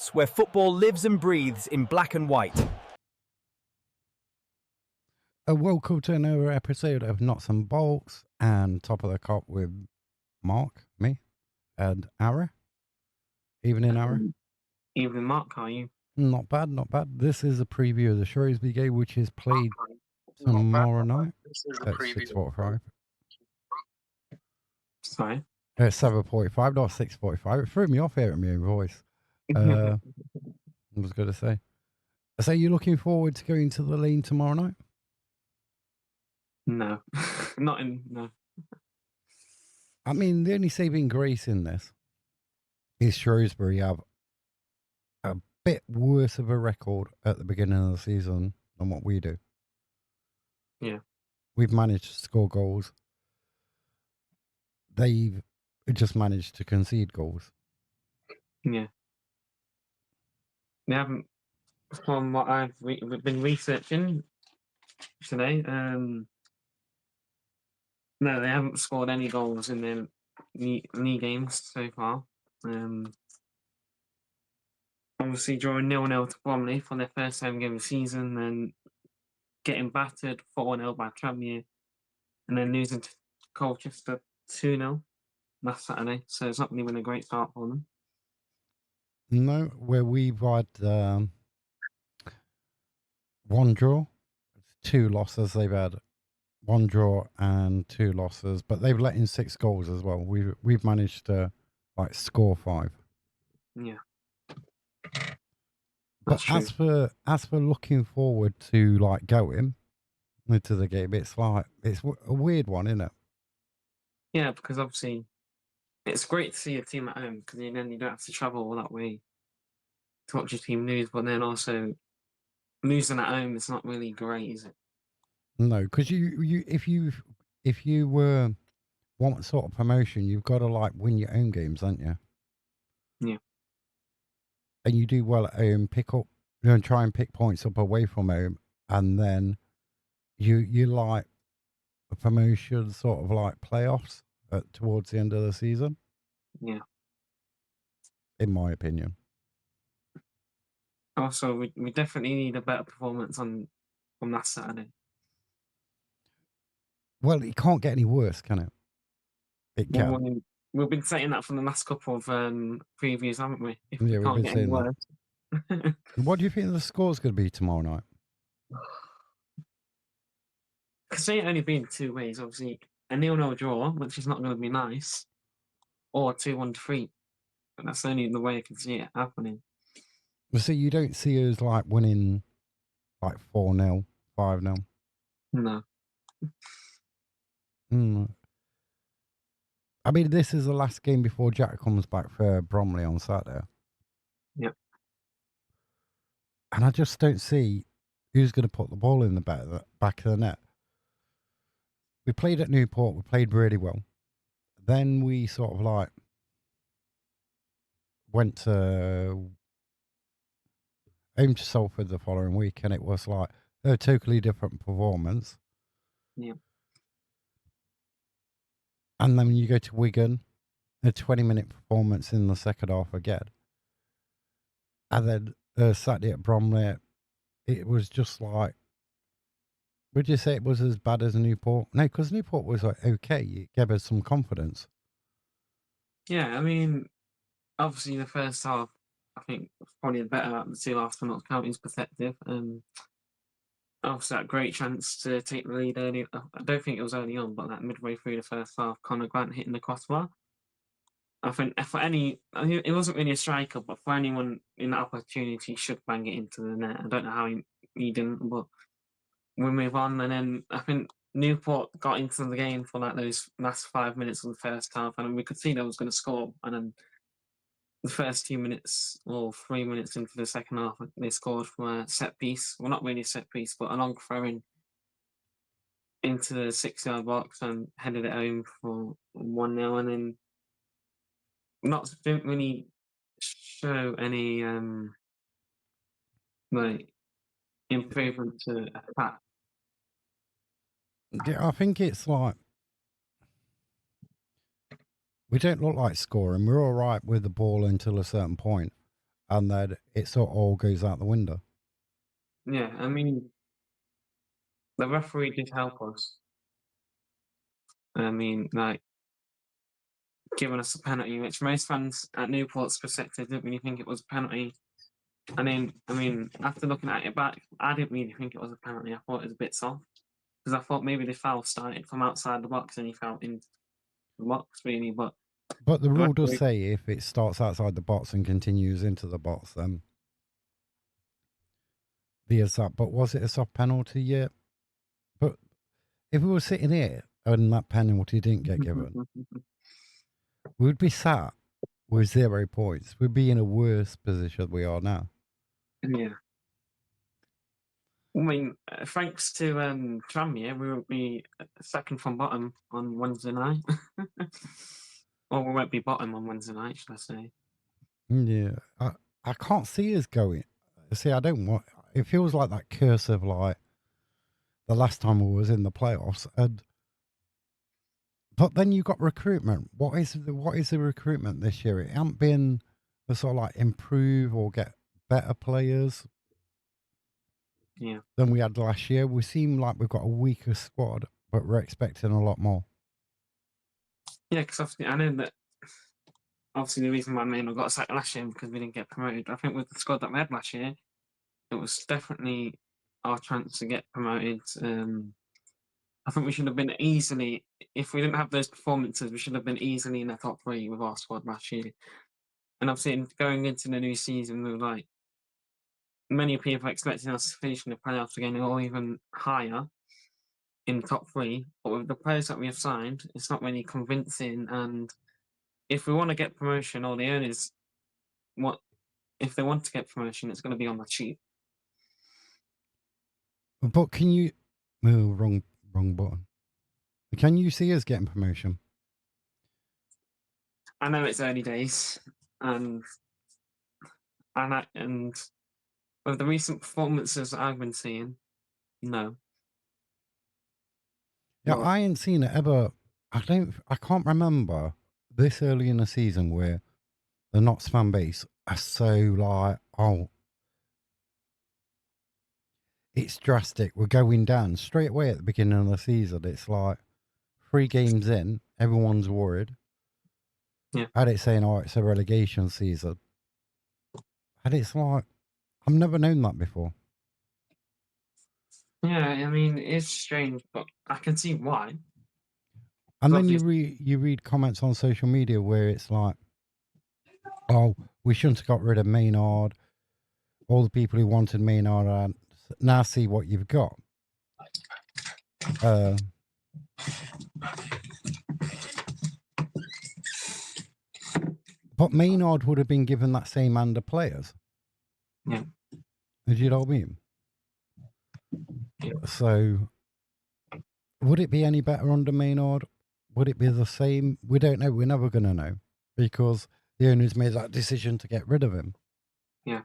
Bolts, where football lives and breathes in black and white. Welcome to another episode of Notts and Bolts and Top of the Cop with Mark, me, and Ara. Evening, Ara. Evening, Mark. How are you? Not bad, not bad. This is a preview of the Shrewsbury game, which is played tomorrow night at 6:45. Sorry. 7:45, not 6:45. It threw me off hearing my own voice. I was going to say. So you're looking forward to going to the Lane tomorrow night? No, no. I mean, the only saving grace in this is Shrewsbury have a bit worse of a record at the beginning of the season than what we do. Yeah. We've managed to score goals. They've just managed to concede goals. Yeah. They haven't, from what I've been researching today, no, they haven't scored any goals in their league games so far. Obviously drawing 0-0 to Bromley for their first home game of the season, then getting battered 4-0 by Tranmere, and then losing to Colchester 2-0 last Saturday. So it's not really been a great start for them. No, where we've had one draw, 2 losses. They've had one draw and 2 losses, but they've let in 6 goals as well. We've managed to score 5. Yeah. But as for looking forward to going into the game, it's a weird one, isn't it? Yeah, because obviously it's great to see your team at home because then you don't have to travel all that way to watch your team lose. But then also losing at home is not really great, is it? No, because if you want sort of promotion, you've got to win your own games, haven't you? Yeah. And you do well at home, try and pick points up away from home, and then you like a promotion sort of playoffs towards the end of the season. Yeah. In my opinion. Also, we definitely need a better performance from last Saturday. Well, it can't get any worse, can it? It can. Well, we've been saying that for the last couple of previews, haven't we? If we Yeah, can't get any worse. What do you think the score's going to be tomorrow night? I can see it only being 2 ways. Obviously, a 0-0 draw, which is not going to be nice, or 2-1 defeat. But that's only the way I can see it happening. Well, see, you don't see us winning 4-0, 5-0. No. I mean, this is the last game before Jack comes back for Bromley on Saturday. Yep. And I just don't see who's going to put the ball in the back of the net. We played at Newport. We played really well. Then we sort of went to home to Salford the following week, and it was a totally different performance. Yeah. And then when you go to Wigan, a 20-minute performance in the second half again. And then Saturday at Bromley, it was just would you say it was as bad as Newport? No, because Newport was okay. It gave us some confidence. Yeah, I mean, obviously the first half, I think, was probably better out of the 2 halves from Notts County's perspective. Obviously, that great chance to take the lead early. I don't think it was early on, but that midway through the first half, Conor Grant hitting the crossbar. I think it wasn't really a striker, but for anyone in that opportunity, he should bang it into the net. I don't know how he didn't, but we move on. And then I think Newport got into the game for those last 5 minutes of the first half, and we could see they was going to score. And then the first 2 minutes or 3 minutes into the second half, they scored from a set piece. Well, not really a set piece, but a long throw-in into the 6-yard box and headed it home for 1-0. And then Notts didn't really show any improvement to attack. Yeah, I think it's we don't look like scoring. We're all right with the ball until a certain point. and then it sort of all goes out the window. Yeah, I mean, the referee did help us. I mean, like, giving us a penalty, which most fans at Newport's perspective didn't really think it was a penalty. And then, I mean, after looking at it back, I didn't really think it was a penalty. I thought it was a bit soft because I thought maybe the foul started from outside the box and he fell in the box, really. But But the the rule does referee, say if it starts outside the box and continues into the box, then there's that. But was it a soft penalty? Yeah. But if we were sitting here and that penalty didn't get given, we would be sat with 0 points. We'd be in a worse position we are now. yeah. I mean, thanks to Tranmere, we won't be second from bottom on Wednesday night. Or we won't be bottom on Wednesday night, should I say. Yeah. I can't see us going. See, I don't want. It feels like that curse of like the last time we was in the playoffs, and but then you got recruitment. What is the recruitment this year? It hasn't been to sort of like improve or get better players Yeah. than we had last year. We seem like we've got a weaker squad, but we're expecting a lot more. Yeah, because obviously, I know that obviously the reason why Maynard got sacked last year because we didn't get promoted. I think with the squad that we had last year, it was definitely our chance to get promoted. I think we should have been easily, if we didn't have those performances, we should have been easily in the top three with our squad last year. And obviously, going into the new season, we were like, many people expecting us to finish in the playoffs again or even higher in the top three. But with the players that we have signed, it's not really convincing. And if we want to get promotion, or the owners want, if they want to get promotion, it's going to be on the cheap. But can you? Oh, wrong button. Can you see us getting promotion? I know it's early days, and and with the recent performances that I've been seeing, no. Yeah, But I ain't seen it ever. I can't remember this early in the season where the Notts fan base are so like, oh, it's drastic. We're going down straight away at the beginning of the season. It's like 3 games in, everyone's worried. yeah, Had it saying, oh, it's a relegation season. And it's like, I've never known that before. yeah. I mean, it's strange, but I can see why. And then Obviously, you read comments on social media where it's like, oh, we shouldn't have got rid of Maynard. All the people who wanted Maynard are now see what you've got. Uh, but Maynard would have been given that same hand of players. yeah, Do you know what I mean? yeah. So would it be any better under Maynard? Would it be the same? We don't know. We're never going to know because the owners made that decision to get rid of him. Yeah.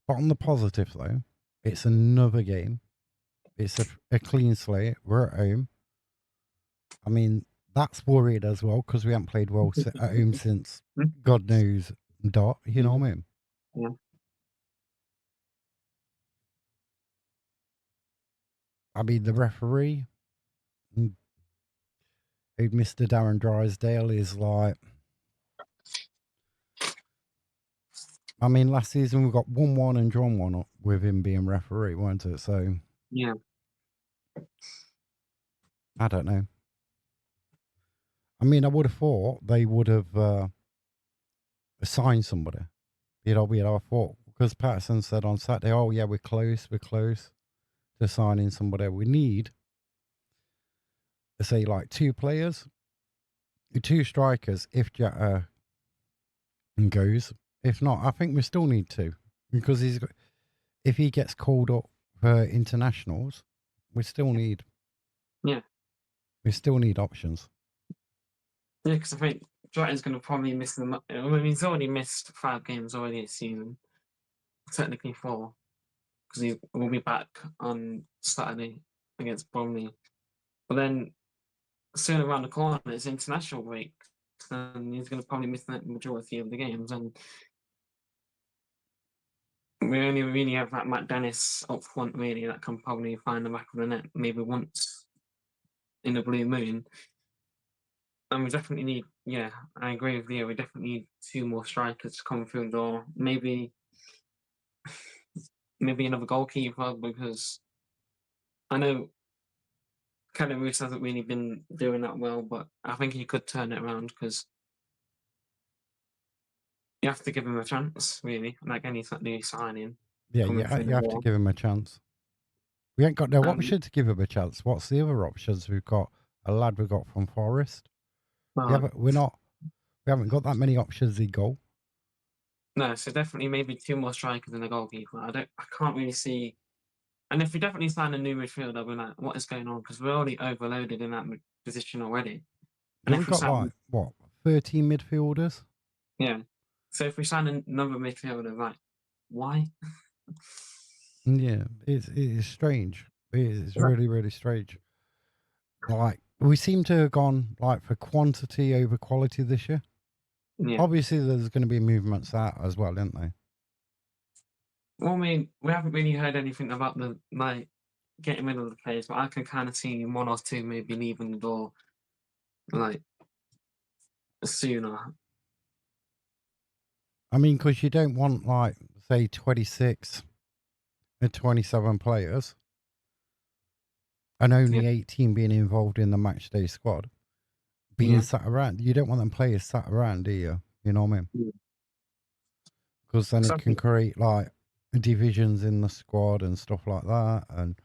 But on the positive, though, it's another game. It's a clean slate. We're at home. I mean, that's worried as well because we haven't played well at home since God knows dot. You know what I mean? Yeah. I mean, the referee, who Mr. Darren Drysdale, is like. I mean, last season we got 1-1 and drawn 1 with him being referee, weren't it? So Yeah. I don't know. I mean, I would have thought they would have assigned somebody. You know, we had our thought because Patterson said on Saturday, "Oh yeah, we're close to signing somebody. We need, say, like 2 players, 2 strikers. If Jetta goes, if not, I think we still need 2 because if he gets called up for internationals, we still need Yeah. options." Yeah, because I think Brighton's going to probably miss them. I mean, he's already missed 5 games already this season. Technically 4, because he will be back on Saturday against Bromley. But then soon around the corner it's international break, and he's going to probably miss the majority of the games. And We only really have that Matt Dennis up front, really, that can probably find the back of the net maybe once in a blue moon. And we definitely need, yeah, I agree with you. We definitely need 2 more strikers to come through the door. Maybe another goalkeeper, because I know Kelly Roos hasn't really been doing that well, but I think he could turn it around, because you have to give him a chance, really, like any new signing Yeah, coming through you the have to door. give him a chance. We ain't got no Um, option to give him a chance. What's the other options? We've got a lad we got from Forest. well, We haven't got that many options in goal. no, so definitely maybe 2 more strikers and a goalkeeper. I can't really see. And if we definitely sign a new midfielder, I'll be like, what is going on? Because we're already overloaded in that position already. And Yeah, if we've we got sign, like what 13 midfielders. yeah, so if we sign another midfielder, like, why? Yeah, it is strange. It is Right. really, really strange. Like we seem to have gone like for quantity over quality this year. Yeah. Obviously, there's going to be movements out as well, aren't they? Well, I mean, we haven't really heard anything about the like getting rid of the players, but I can kind of see 1 or 2 maybe leaving the door like sooner. I mean, because you don't want like say 26 and 27 players and Yeah. only 18 being involved in the match day squad being Yeah. sat around. You don't want them players sat around, do you? You know what I mean? Yeah. Because then Because it can create like divisions in the squad and stuff like that, and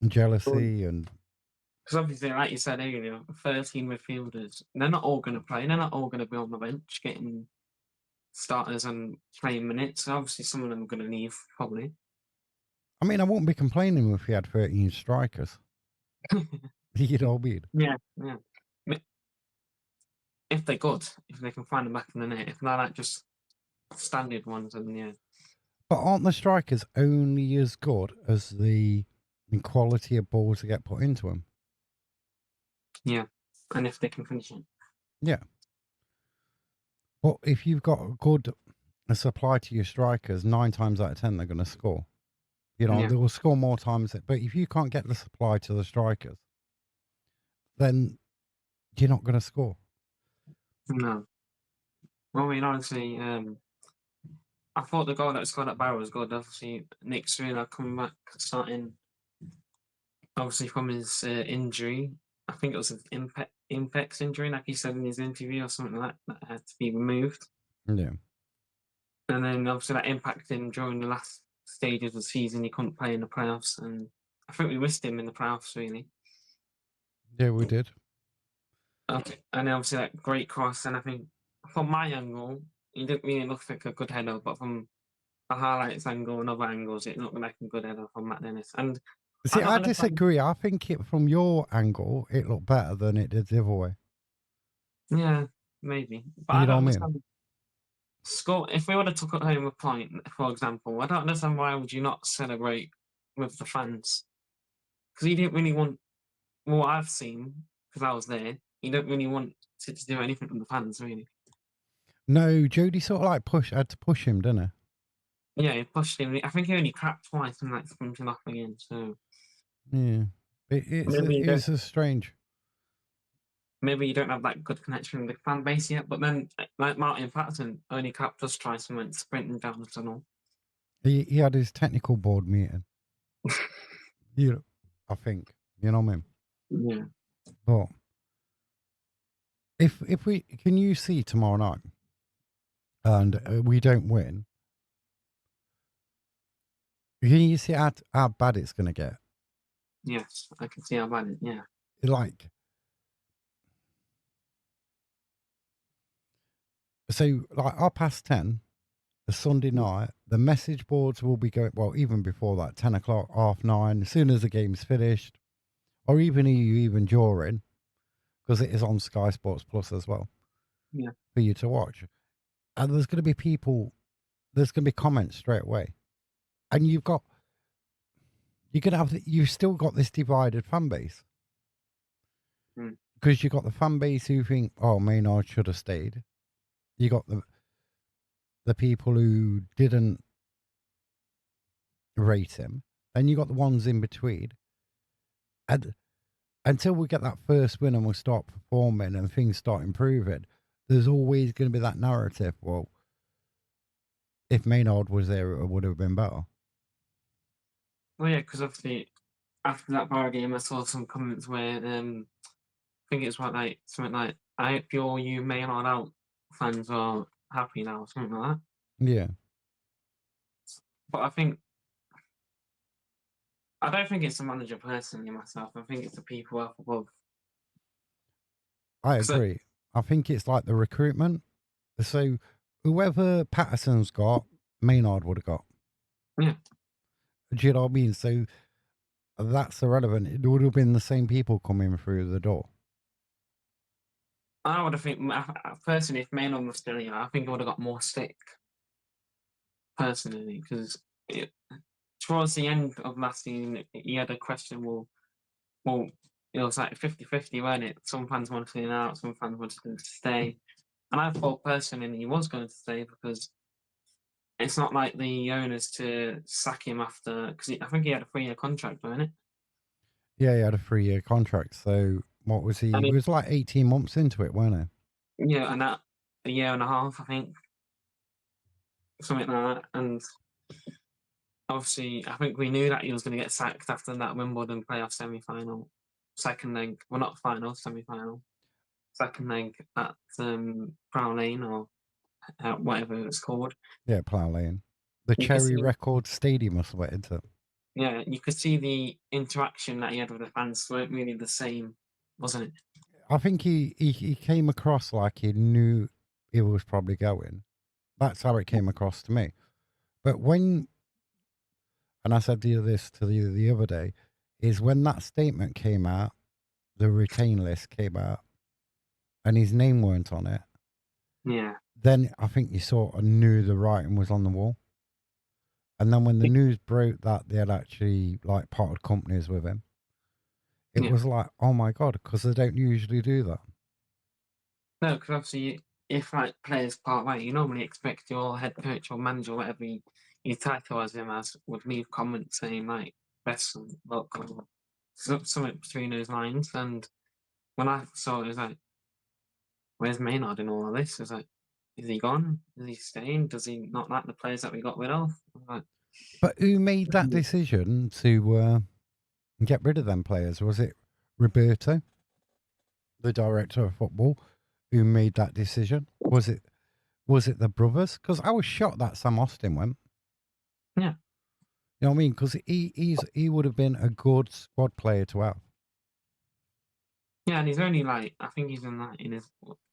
jealousy and obviously, like you said earlier, 13 midfielders, they're not all going to play. They're not all going to be on the bench getting starters and playing minutes. So obviously, some of them are going to leave, probably. I mean, I wouldn't be complaining if we had 13 strikers. You know what I mean? Yeah, yeah. Mi- If they're good, if they can find them back in the net, if they're like just standard ones, then yeah, But aren't the strikers only as good as the quality of balls that get put into them? yeah. And if they can finish it, Yeah. But if you've got a good supply to your strikers, 9 times out of 10, they're going to score. You know, yeah, they will score more times. But if you can't get the supply to the strikers, then you're not going to score. no. Well, I mean, honestly, I thought the goal that scored at Barrow was good. Obviously, Nick Serena coming back, starting obviously from his injury. I think it was an impex injury, like he said in his interview or something like that, that had to be removed. Yeah. And then obviously that impacted him during the last stages of the season. He couldn't play in the playoffs, and I think we missed him in the playoffs, really. Yeah, we did. And obviously that great cross, and I think from my angle, he didn't really look like a good header, but from the highlights angle and other angles, it looked like a good header from Matt Dennis. And I See, don't I understand. disagree. I think from your angle, it looked better than it did the other way. Yeah, maybe, but I You know don't what I mean? understand. Score. If we would have took it home a point, for example, I don't understand why would you not celebrate with the fans? Because he didn't really want. Well, what I've seen, because I was there, he didn't really want to do anything with the fans, really. No, Jody sort of like had to push him, didn't Yeah, he pushed him. I think he only clapped twice and like sprinted off again. So he? Yeah. maybe you don't. It's a strange. Maybe you don't have that good connection with the fan base yet. But then, like Martin Patton only clapped us twice and went sprinting down the tunnel. He had his technical board meeting. You know, I think. You know what I mean? Yeah, But if we can you see tomorrow night and we don't win, can you see how bad it's going to get? yes, I can see how bad it. Yeah, Like, so like 10:30, a Sunday night, the message boards will be going, well, even before that, 10 o'clock, 9:30, as soon as the game's finished, or even during, because it is on Sky Sports Plus as well yeah, for you to watch. And there's going to be there's going to be comments straight away. And you've still got this divided fan base. mm, Because you got the fan base who think, oh, Maynard should have stayed. You got the people who didn't rate him. Then you got the ones in between. And until we get that first win and we start performing and things start improving, there's always going to be that narrative. Well, if Maynard was there, it would have been better. Well, yeah, because obviously after that bar game, I saw some comments where I think it's what like something like, "I hope you Maynard out fans are happy now," something like that. Yeah, But I don't think it's the manager personally myself. I think it's the people up above. I 'Cause agree. I think it's like the recruitment. So whoever Patterson's got, Maynard would have got. yeah, Do you know what I mean? So that's irrelevant. It would have been the same people coming through the door. I would have think personally, if Maynard was still here, I think I would have got more stick personally because towards the end of last season, he had a question. Well, it was like 50-50, weren't it? Some fans wanted him out, some fans wanted him to stay. And I thought personally he was going to stay because it's not like the owners to sack him after, because I think he had a 3-year contract, wasn't it? Yeah, he had a 3-year contract. So what was he? And He it, was like 18 months into it, weren't yeah, and that a year and a half, I think, something like that. And obviously, I think we knew that he was going to get sacked after that Wimbledon playoff semi-final, second leg, well, not final, semi-final, second leg at Brown Lane or whatever it's called. he? Yeah, Plough Lane. The You could Cherry see, Record Stadium or something, isn't it? yeah, you could see the interaction that he had with the fans weren't really the same, wasn't it? I think he came across like he knew he was probably going. That's how it came across to me. But when, and I said this to the other day, is when that statement came out, the retain list came out, and his name weren't on it, Yeah. then I think you sort of knew the writing was on the wall. And then when the news broke that they had actually like parted companies with him, it Yeah. was like, oh my God, because they don't usually do that. No, because obviously, if like players part way, you normally expect your head coach or manager, whatever you title him as, would leave comments saying like best of luck or something between those lines. And when I saw it, it was like, where's Maynard in all of this? It was like, is he gone? Is he staying? Does he not like the players that we got rid of? Like, But who made that decision to get rid of them players? Was it Roberto, the director of football, who made that decision? Was it the brothers? Because I was shocked that Sam Austin went. yeah. You know what I mean? Because he would have been a good squad player to have. Yeah, and he's only like, I think he's in that in his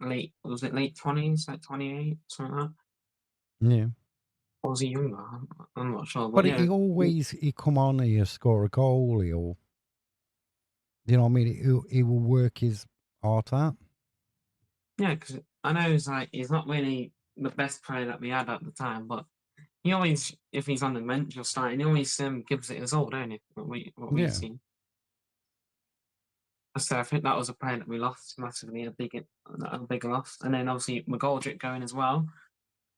late, was it late 20s, like 28, something like that? Yeah. Or was he younger? I'm not sure, but But yeah. he come on, he'll score a goal, you know what I mean? He will work his heart out. Yeah, because I know he's not really the best player that we had at the time, but he always, if he's on the bench or starting, he always gives it his all, don't he? What we've Yeah. seen. So I think that was a player that we lost massively, a big loss. And then obviously McGoldrick going as well,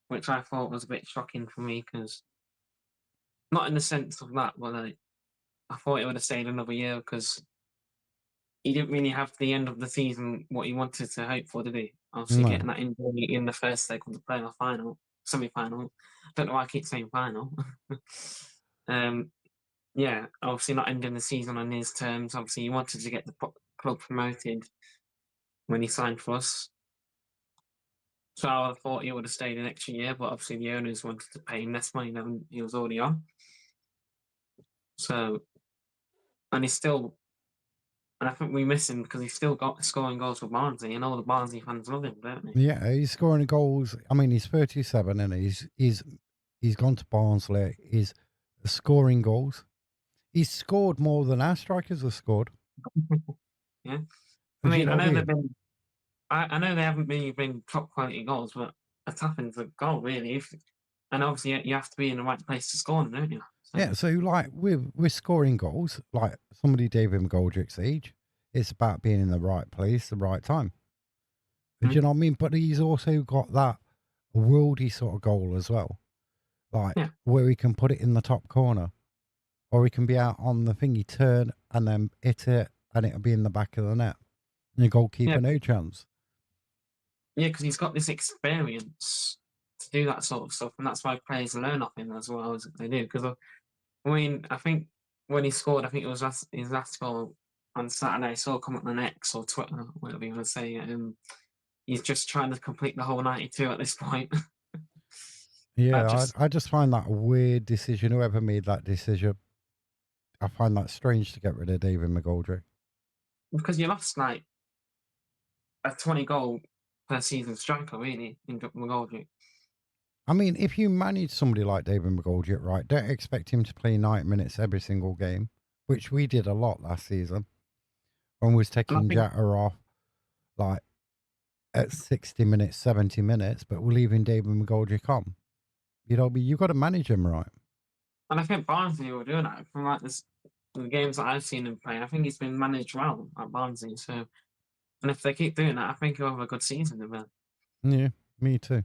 which I thought was a bit shocking for me because not in the sense of that, but like, I thought he would have stayed another year because he didn't really have the end of the season what he wanted to hope for, did he? Obviously, No. getting that injury in the first leg of the playoff final, semi-final. Don't know why I keep saying final. Yeah, obviously not ending the season on his terms. Obviously, he wanted to get the club promoted when he signed for us. So I thought he would have stayed an extra year, but obviously the owners wanted to pay him less money than he was already on. So, and he's still, and I think we miss him because he's still got scoring goals for Barnsley, and all the Barnsley fans love him, don't they? Yeah, he's scoring goals. I mean, he's 37 and he's gone to Barnsley. He's scoring goals. He's scored more than our strikers have scored. Yeah, I Do you mean, know I what I know they've mean? been, I know they haven't been top quality goals, but a tapping's a goal, really. And obviously, you have to be in the right place to score them, don't you? So, Yeah, so like we're scoring goals, like somebody David McGoldrick's age. It's about being in the right place, the right time. Do mm, you know what I mean? But he's also got that worldy sort of goal as well, like Yeah. where he can put it in the top corner, or he can be out on the thingy turn and then hit it, and it'll be in the back of the net. And the goalkeeper Yeah. no chance. Yeah, because he's got this experience to do that sort of stuff, and that's why players learn off him as well as they do. Because I mean, I think when he scored, I think it was his last goal on Saturday. I saw a comment on X or Twitter, whatever you want to say. He's just trying to complete the whole 92 at this point. That Yeah, just I just find that a weird decision. Whoever made that decision, I find that strange to get rid of David McGoldrick. because you lost like a 20 goal per season striker, really, in McGoldrick. I mean, if you manage somebody like David McGoldrick, right, don't expect him to play 90 minutes every single game, which we did a lot last season when we was And I taking think, Jatter off like at 60 minutes, 70 minutes, but we're leaving David McGoldrick on. You know, you've got to manage him right. and I think Barnsley were doing that from like the games that I've seen him play. I think he's been managed well at Barnsley. So, and if they keep doing that, I think he'll have a good season of it. Yeah, me too.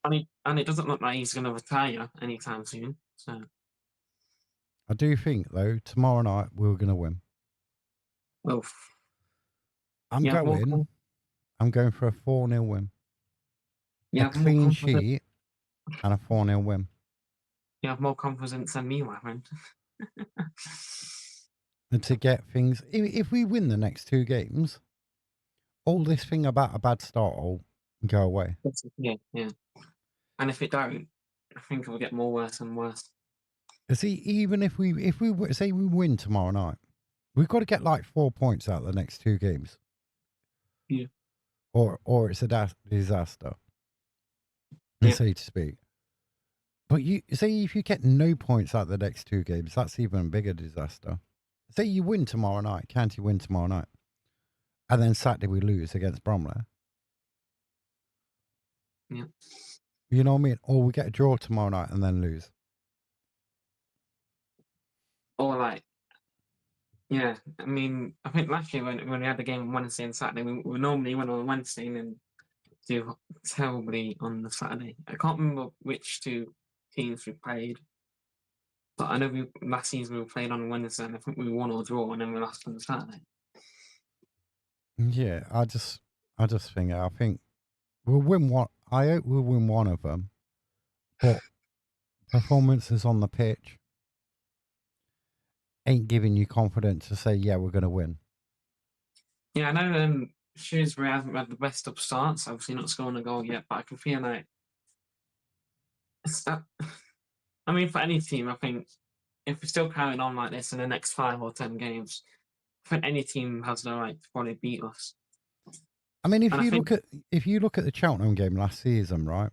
And it doesn't look like he's going to retire anytime soon. So, I do think, though, tomorrow night we're going to win. well, I'm you have more, going. I'm going for a 4-0 win. you A have more clean confidence. sheet and a 4-0 win. You have more confidence than me, my friend. And to get things, if we win the next 2 games, all this thing about a bad start will go away. Yeah, yeah. And if it don't, I think it will get more worse and worse. You see, even if we say we win tomorrow night, we've got to get like 4 points out of the next 2 games, Yeah, or it's a disaster, yeah, so to speak. But you say if you get no points out of the next 2 games, that's even a bigger disaster. Say you win tomorrow night, County win tomorrow night, and then Saturday we lose against Bromley. yeah. You know what I mean? Or we get a draw tomorrow night and then lose. Or like, yeah. I mean, I think last year when we had the game on Wednesday and Saturday, we normally win on Wednesday and then do terribly on the Saturday. I can't remember which 2 teams we played, but I know last season we played on Wednesday and I think we won or draw and then we lost on the Saturday. Yeah, I just think we'll win one. I hope we'll win one of them, but performances on the pitch ain't giving you confidence to say, yeah, we're going to win. Yeah, I know Shrewsbury hasn't had the best of starts, obviously not scoring a goal yet, but I can feel like it's that. I mean, for any team, I think if we're still carrying on like this in the next 5 or 10 games, I think any team has the right to probably beat us. I mean, And I think, if you look at the Cheltenham game last season, right,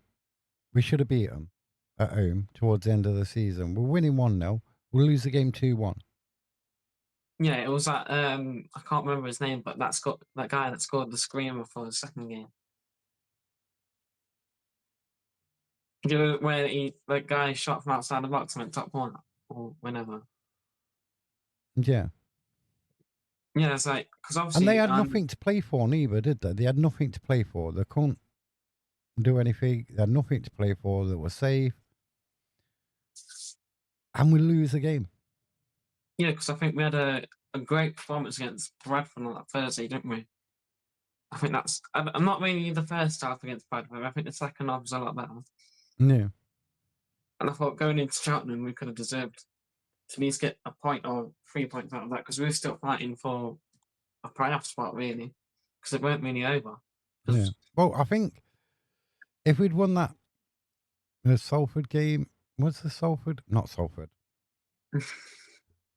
we should have beat them at home towards the end of the season. We're winning 1-0. We'll lose the game 2-1. yeah, it was that I can't remember his name, but that guy that scored the screamer for the second game. You know where that guy shot from outside the box and went top corner or whenever. Yeah. Yeah, it's like because And they obviously had nothing to play for neither, did they? They had nothing to play for. They couldn't do anything. They had nothing to play for. They were safe. And we lose the game. yeah, because I think we had a great performance against Bradford on that Thursday, didn't we? I think I'm not really the first half against Bradford. I think the second half was a lot better. Yeah. And I thought going into Cheltenham, we could have deserved to at least get a point or 3 points out of that because we were still fighting for a playoff spot, really, because it weren't really over. Yeah. Well, I think if we'd won that the Salford game, was the Salford? Not Salford.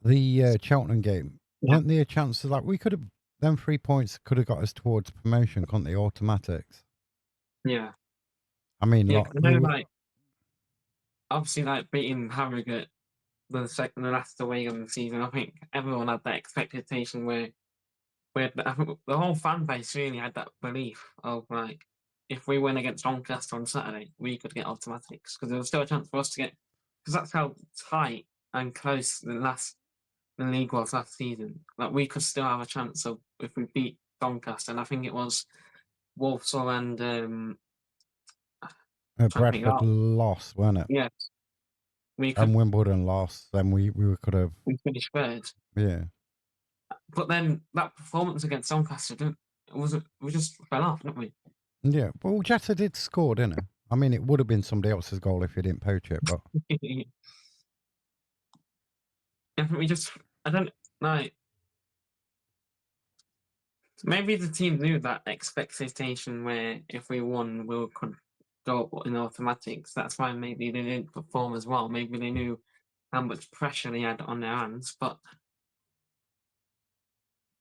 The Cheltenham game. Yeah. Weren't there a chance of like we could have them 3 points could have got us towards promotion, couldn't they? Automatics. Yeah. I mean, Yeah, like, 'cause I know, like, obviously, like, beating Harrogate the last away of the season, I think everyone had that expectation where I think the whole fan base really had that belief of, like, if we win against Doncaster on Saturday, we could get automatics because there was still a chance for us to get because that's how tight and close the league was last season. Like, we could still have a chance of if we beat Doncaster, and I think it was Walsall and Trying to think Bradford out. lost, weren't it? Yes, we And could. Wimbledon lost. Then we could have, We finished third. yeah. But then that performance against Doncaster didn't. It wasn't. We just fell off, didn't we? Yeah. Well, Jetta did score, didn't he? I mean, it would have been somebody else's goal if he didn't poach it, but I think we just. I don't like. Maybe the team knew that expectation where if we won, we could go up in automatics. That's why maybe they didn't perform as well. Maybe they knew how much pressure they had on their hands. But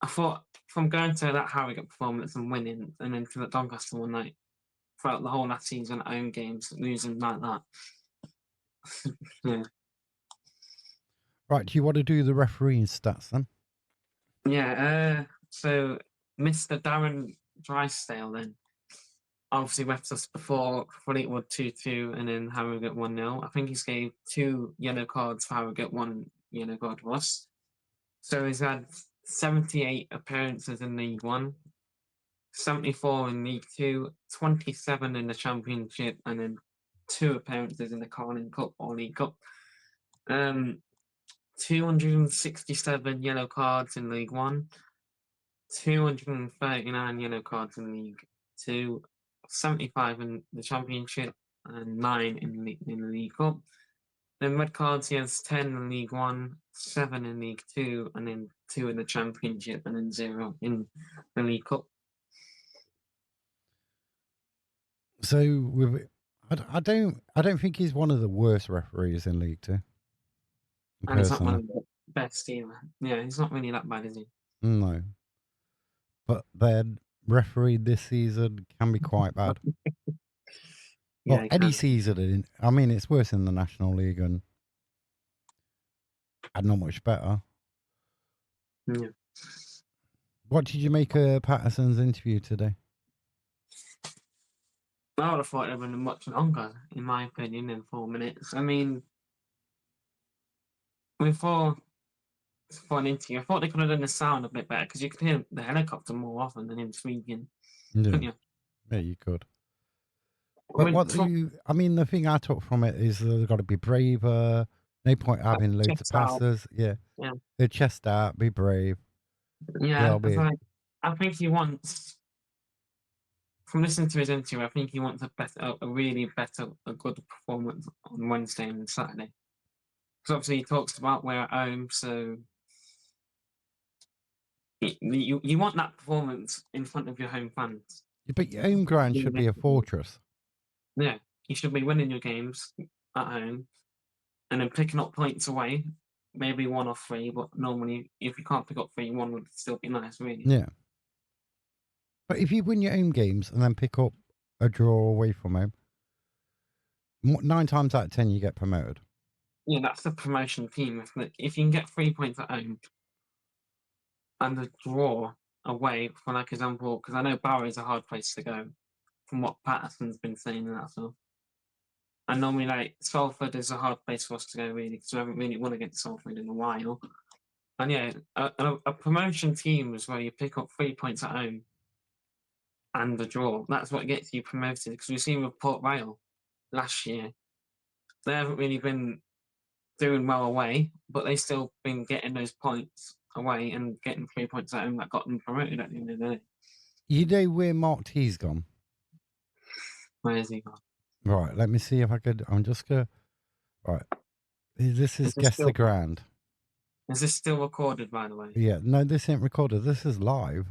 I thought from going to that Harrogate performance and winning, and then to the Doncaster one night, throughout the whole last season at home games, losing like that. Yeah. right. Do you want to do the refereeing stats then? Yeah. So Mr. Darren Drysdale then obviously left us before Fleetwood 2-2 and then Harrogate 1-0. I think he's gave 2 yellow cards for Harrogate, 1 yellow card for us. So he's had 78 appearances in League One, 74 in League Two, 27 in the Championship, and then 2 appearances in the Carling Cup or League Cup. 267 yellow cards in League One, 239 yellow cards in League Two, 75 in the Championship, and 9 in the League Cup. Then red cards, he has 10 in League One, 7 in League Two, and then 2 in the Championship, and then 0 in the League Cup. So I don't think he's one of the worst referees in League Two. And he's not one Personally, of the best either. Yeah, he's not really that bad, is he? no. But their referee this season can be quite bad. Yeah, Well, he any can. season. I mean, it's worse in the National League and not much better. Yeah. What did you make of Patterson's interview today? I would have thought it would have been much longer, in my opinion, than 4 minutes. I mean, for an interview, I thought they could have done the sound a bit better because you could hear the helicopter more often than him speaking, Yeah, couldn't you? yeah, you could. I But mean, the thing I took from it is they've got to be braver. No point having loads of chest out. passes. Yeah, Yeah. their chest out, be brave. Yeah, They'll be. I think he wants, from listening to his interview, I think he wants a good performance on Wednesday and Saturday. Because obviously he talks about we're at home, so you want that performance in front of your home fans. But your home ground should be a fortress. Yeah, you should be winning your games at home and then picking up points away, maybe 1 or 3, but normally if you can't pick up 3, 1 would still be nice, really. Yeah. But if you win your home games and then pick up a draw away from home, 9 times out of 10 you get promoted. Yeah, that's the promotion team. If you can get 3 points at home and a draw away, for like example, because I know Barry's a hard place to go, from what Patterson's been saying and that stuff. And normally, like, Salford is a hard place for us to go, really, because we haven't really won against Salford in a while. And yeah, a promotion team is where you pick up 3 points at home and a draw. That's what gets you promoted. Because we've seen with Port Vale last year, they haven't really been doing well away, but they still been getting those points away and getting 3 points at home that got them promoted at the end of the day. You know where Mark T's gone? Where is he gone? Right, let me see if I could. I'm just going to. Right. This is Guess the Grand. Is this still recorded, by the way? Yeah, no, this ain't recorded. This is live.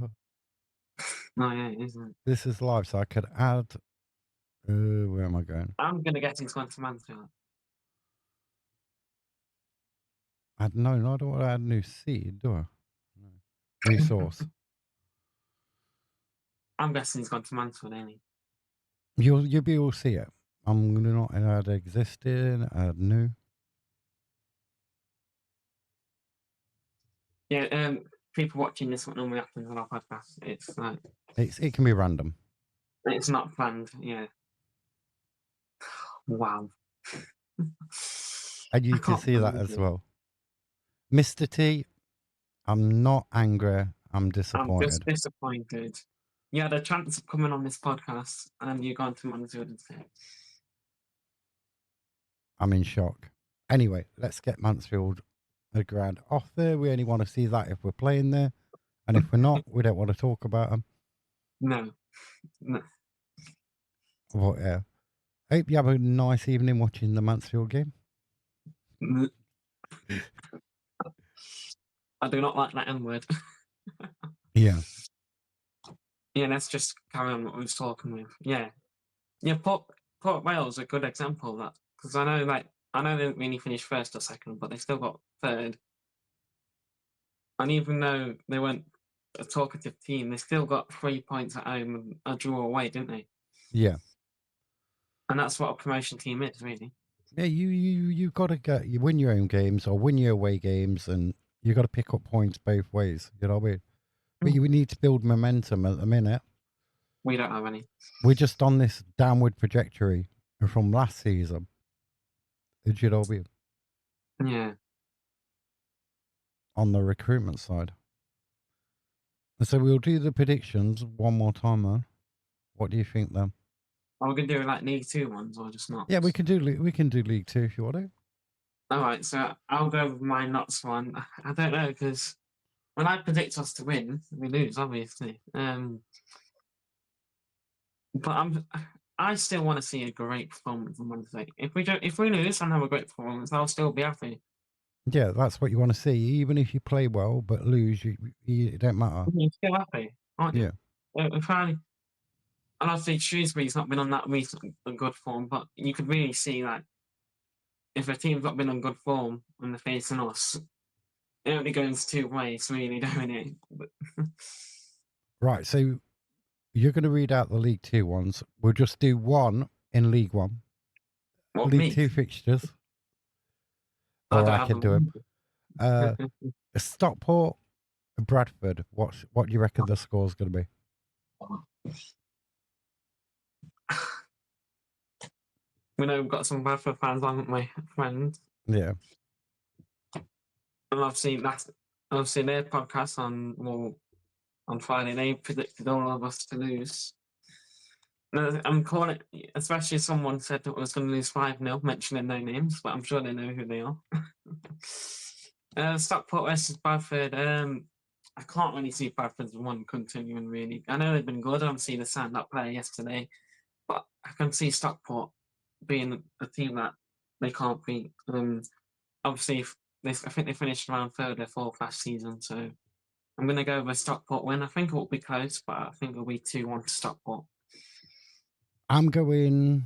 No, yeah, it isn't. This is live, so I could add. Where am I going? I'm going to guess he's gone to Mansfield. No, I don't want to add new seed, do I? No. Resource. I'm guessing he's gone to Mansfield, ain't he? You'll be able to see it. I'm going to not add existing, add new. Yeah, people watching this, what normally happens on our podcast, it's like, It can be random. it's not planned, yeah. Wow. And you can see that as well. Mr. T, I'm not angry. I'm disappointed. I'm just disappointed. You had a chance of coming on this podcast and you're going to Mansfield instead. I'm in shock. Anyway, let's get Mansfield a grand off there. We only want to see that if we're playing there. And if we're not, we don't want to talk about them. No. But yeah. Hope you have a nice evening watching the Mansfield game. I do not like that M word. Yeah. Yeah, let's just carry on what we was talking with. Yeah. Port Vale's a good example of that. Because I know they didn't really finish first or second, but they still got third. And even though they weren't a talkative team, they still got 3 points at home and a draw away, didn't they? Yeah. And that's what a promotion team is, really. Yeah, you got to you win your own games or win your away games, and you got to pick up points both ways. You know what I mean? But you need to build momentum at the minute. We don't have any. We're just on this downward trajectory from last season. Do you know what I mean? Yeah. On the recruitment side. So we'll do the predictions one more time, man. What do you think, then? Are we going to do like League 2 ones or just not? Yeah, we can do League 2 if you want to. All right, so I'll go with my Notts one. I don't know, because when I predict us to win, we lose, obviously. But I still want to see a great performance on Wednesday. If we lose and have a great performance, I'll still be happy. Yeah, that's what you want to see. Even if you play well but lose, it don't matter. You're still happy, aren't you? Yeah. And I think Shrewsbury's not been on that recent good form, but you could really see that if a team's not been on good form when they're facing us, it only goes two ways, really, don't it? Right, so you're going to read out the League 2 ones. We'll just do one in League 1. What, League me? 2 fixtures. I Or don't I have can do them. Stockport, Bradford. What do you reckon the score's going to be? We know we've got some Bradford fans, haven't we, friends? Yeah. And obviously their podcast on Friday, they predicted all of us to lose. I'm calling it, especially someone said that it was going to lose 5-0, mentioning no names, but I'm sure they know who they are. Stockport versus Bradford. I can't really see Bradford's one continuing, really. I know they've been good. I've seen the stand up player yesterday, but I can see Stockport being a team that they can't beat. Obviously, I think they finished around third or fourth last season, so I'm going to go with a Stockport win. I think it will be close, but I think it'll be 2-1 to Stockport. I'm going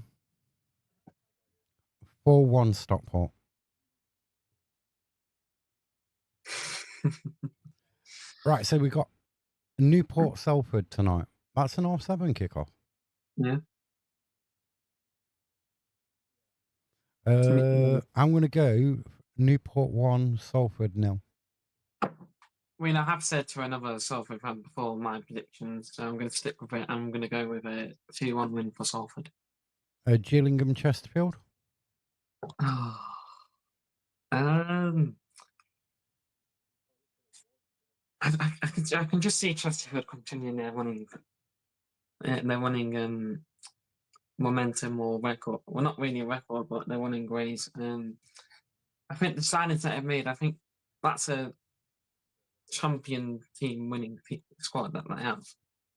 4-1 Stockport. Right, so we got Newport Salford tonight. That's an 7 kickoff. Yeah. I'm going to go Newport 1, Salford 0. I mean, I have said to another Salford fan before my predictions, so I'm going to stick with it. I'm going to go with a 2-1 win for Salford. Gillingham Chesterfield. I can just see Chesterfield continuing their winning momentum or record. Well, not really a record, but they're winning ways. I think the signings that they've made, I think that's a champion team winning squad that they have.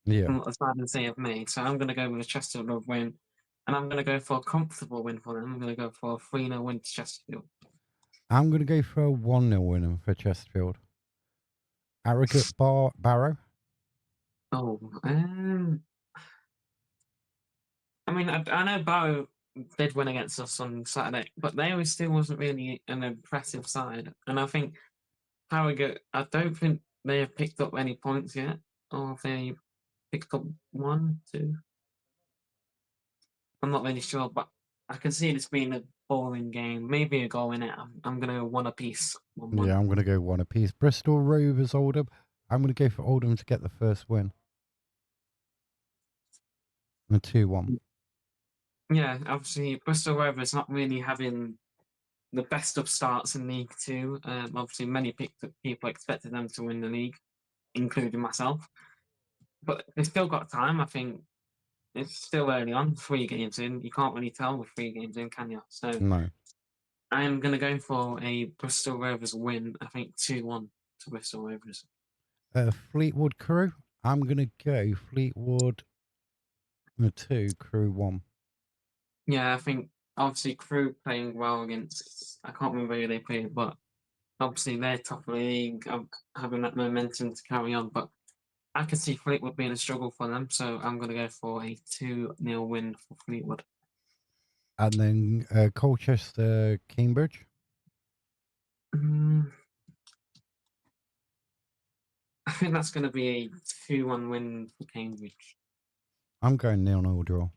Yeah. From what the signings they have made. So I'm going to go with a Chesterfield win. And I'm going to go for a comfortable win for them. I'm going to go for a 3-0 win to Chesterfield. I'm going to go for a 1-0 win for Chesterfield. Arrogant Barrow. Oh, I mean, I know Barrow did win against us on Saturday, but they still wasn't really an impressive side. And I think Harrogate, I don't think they have picked up any points yet. Or if they picked up 1, 2. I'm not really sure, but I can see this being a boring game. Maybe a goal in it. I'm going to go 1 apiece. 1-1. Yeah, I'm going to go 1 apiece. Bristol Rovers Oldham. I'm going to go for Oldham to get the first win. And 2-1. Yeah, obviously Bristol Rovers not really having the best of starts in League 2. Obviously, many people expected them to win the league, including myself. But they've still got time. I think it's still early on, 3 games in. You can't really tell with 3 games in, can you? So No. I am going to go for a Bristol Rovers win. I think 2-1 to Bristol Rovers. Fleetwood Crew. I'm going to go Fleetwood 2, Crew 1. Yeah, I think obviously Crew playing well against, I can't remember who they played, but obviously they're top of the league, having that momentum to carry on. But I can see Fleetwood being a struggle for them, so I'm going to go for a 2-0 win for Fleetwood. And then Colchester Cambridge. I think that's going to be a 2-1 win for Cambridge. I'm going 0-0 draw.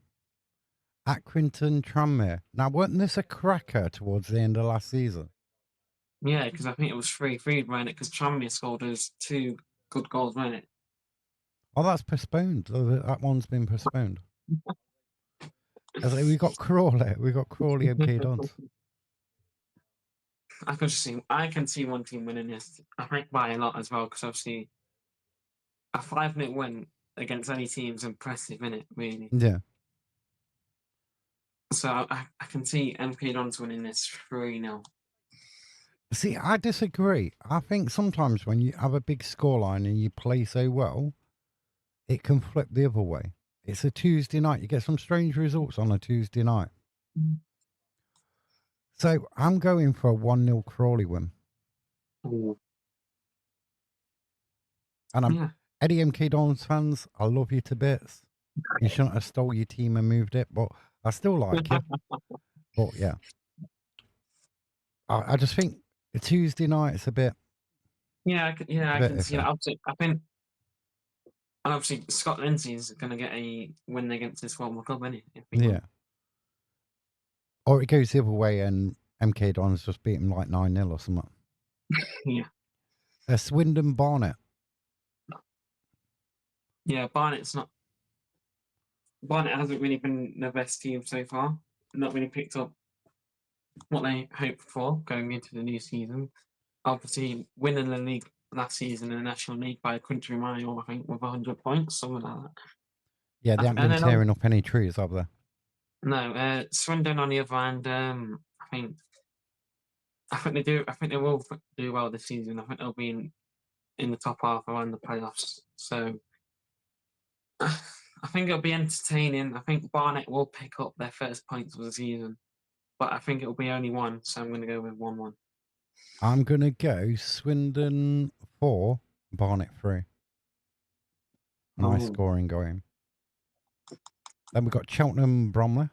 Accrington Tranmere. Now, wasn't this a cracker towards the end of last season? Yeah, because I think it was 3-3, weren't it? Because Tranmere scored us 2 good goals, weren't it? Oh, that's postponed. That one's been postponed. We got Crawley. We got Crawley MK Dons. I can see one team winning this. I think by a lot as well, because obviously a 5-0 win against any team is impressive, isn't it? Really. Yeah. So I can see MK Dons winning this 3-0. See, I disagree. I think sometimes when you have a big scoreline and you play so well, it can flip the other way. It's a Tuesday night. You get some strange results on a Tuesday night. So I'm going for a 1-0 Crawley win. Ooh. And I'm Yeah. Eddie MK Dons fans, I love you to bits. You shouldn't have stole your team and moved it, but I still like you. But yeah. I just think a Tuesday night is a bit. Yeah, I can see that. iffy. I think, and obviously Scott Lindsay is going to get a win against his former club, isn't he? Yeah. Or it goes the other way and MK Dons just beat him like 9-0 or something. Yeah. Swindon Barnet. Yeah, Barnet hasn't really been the best team so far. Not really picked up what they hoped for going into the new season. Obviously, winning the league last season in the National League by a country mile, I think, with 100 points, something like that. Yeah, they haven't been tearing up any trees, have they? No, Swindon on the other hand, I think they do. I think they will do well this season. I think they'll be in the top half around the playoffs. So I think it'll be entertaining. I think Barnet will pick up their first points of the season, but I think it'll be only one. So I'm going to go with 1-1. I'm going to go Swindon 4, Barnet 3. Nice scoring going. Then we've got Cheltenham Bromley.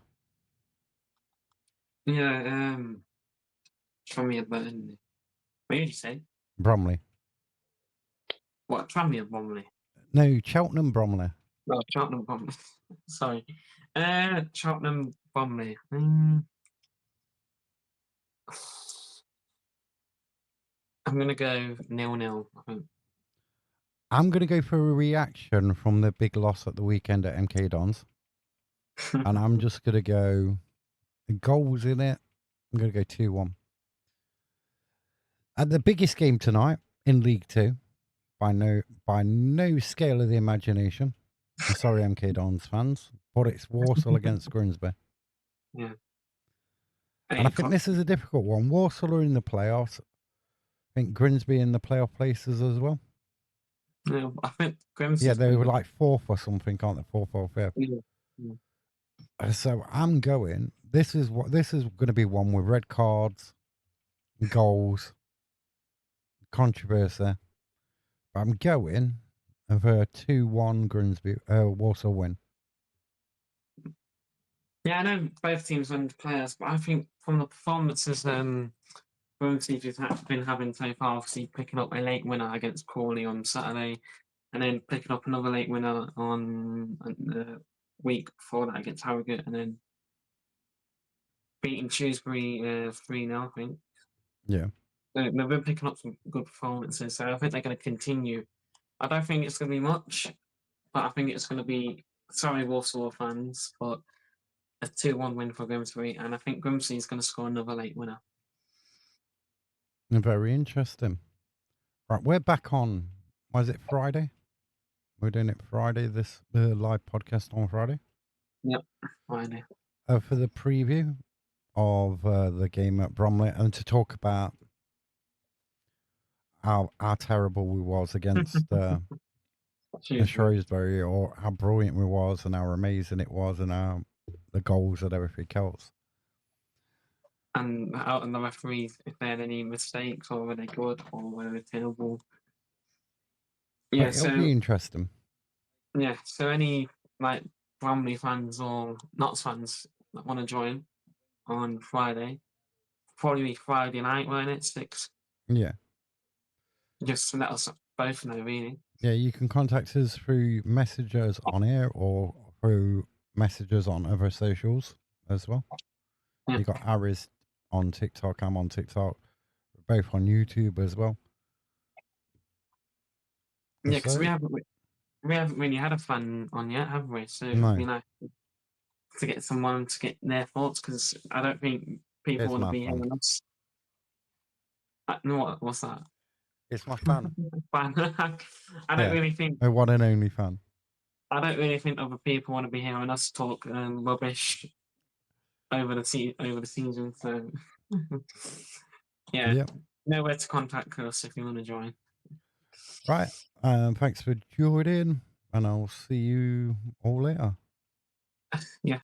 Yeah, Tranmere Burnley. What did you say? Bromley. What, Tranmere Bromley? No, Cheltenham Bromley. No, Cheltenham Bromley. Sorry. Cheltenham Bromley. I'm going to go 0-0, I think. I'm going to go for a reaction from the big loss at the weekend at MK Dons. And I'm just going to go goals in it. I'm going to go 2-1. At the biggest game tonight in League 2, by no scale of the imagination. I'm sorry, MK Dons fans, but it's Walsall against Grimsby. Yeah. And I think this is a difficult one. Walsall are in the playoffs. I think Grimsby in the playoff places as well. Yeah, I think Grimsby. Yeah, they were like fourth or something, aren't they? Fourth or fifth. Yeah. So I'm going. This is going to be one with red cards, goals, controversy. I'm going for a 2-1 Grimsby Walsall win. Yeah, I know both teams won the players, but I think from the performances Grimsby have been having so far, obviously picking up a late winner against Crawley on Saturday, and then picking up another late winner on the week before that against Harrogate, and then beating Shrewsbury 3-0, I think. Yeah. They've been picking up some good performances, so I think they're going to continue. I don't think it's going to be much, but I think it's going to be, sorry, Walsall fans, but a 2-1 win for Grimsby, and I think Grimsby is going to score another late winner. Very interesting. Right, we're back on, was it Friday? We're doing it Friday, this live podcast on Friday. Yep, Friday. For the preview. of the game at Bromley and to talk about how terrible we was against Shrewsbury. Shrewsbury, or how brilliant we was and how amazing it was and how the goals and everything else. And out of the referees, if they had any mistakes, or were they good, or were they terrible. Yeah, But it'll be so interesting. any like Bromley fans or Notts fans that want to join on Friday, probably be Friday night, won't it? 6. Yeah. Just let us both know, really. Yeah, you can contact us through messages on air or through messages on other socials as well. Yeah, You got Aris on TikTok. I'm on TikTok. We're both on YouTube as well. yeah, because So, we haven't really had a fan on yet, have we? So it'd no, be nice to get someone to get their thoughts, because I don't think people it's want to my be fan. hearing us. No, what's that? It's my fan. Fan. I don't Yeah, really think my one and only fan. other people want to be hearing us talk rubbish over the season. So yeah, Yep. know where to contact us if you want to join. Right. Thanks for joining, and I'll see you all later. Yeah.